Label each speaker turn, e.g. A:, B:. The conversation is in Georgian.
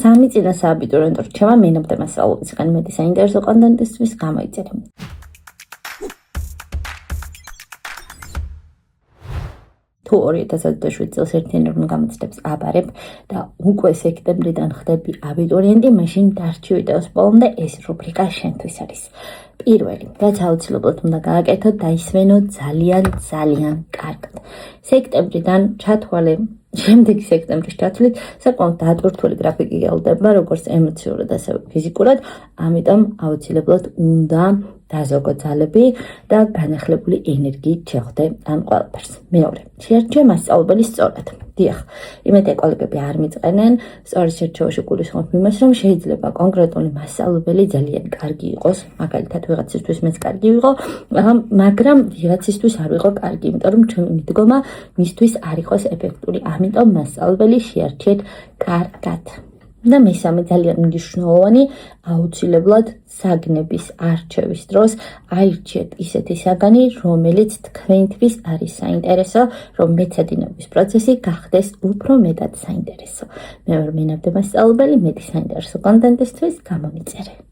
A: სამი წინა სააბიტურიენტო რჩევა მენაბდა მასწავლებელისგან მეტი საინტერესო კონტენტისთვის გამოიწერე. თუ 2027 წელს ერთიანობრივ გამოცდებს აბარებ და უკვე სექტემბრიდან ხდები აბიტურიენტი, მაშინ დარჩი ვიდეოს ბოლომდე ეს რუბრიკა შენთვის არის. პირველი, რაც აუცილებლად უნდა გააკეთოთ, დაისვენო ძალიან კარგად. სექტემბრიდან ჩათვალე შემდეგი სექტემბრის ჩათვლით საკმაოდ დატვირთული გრაფიკი გელდება, როგორც ემოციურად, ასევე ფიზიკურად, ამიტომ აუცილებლად უნდა დაზოგო ძალები და განახლებული ენერგიით შეხვდე ამ ყველაფერს. მეორე, შეარჩიე მასწავლებელი სწორად. დიახ, იმედია კოლეგები არ მიწყენენ, სწორედ შერჩევაში გულისხმობ იმას, რომ შეიძლება კონკრეტული მასწავლებელი ძალიან კარგი იყოს, მაგალითად ვიღაცისთვის მეც კარგი ვიყო, მაგრამ ვიღაცისთვის არ ვიყო კარგი, იმიტომ რომ ჩემი მიდგომა მისთვის არ იყოს ეფექტური. ამიტომ მასწავლებელი შეარჩიეთ კარგად. და მესამე ძალიან მნიშვნელოვანი, აუცილებლად საგნების არჩევის დროს აირჩიეთ ისეთი საგანი, რომელიც თქვენთვის არის საინტერესო, რომ მეცადინების პროცესი გახდეს უფრო მეტად საინტერესო. მე ვარ მენაბდა მასწავლებელი, მეტი საინტერესო კონტენტისთვის გამომიწერე.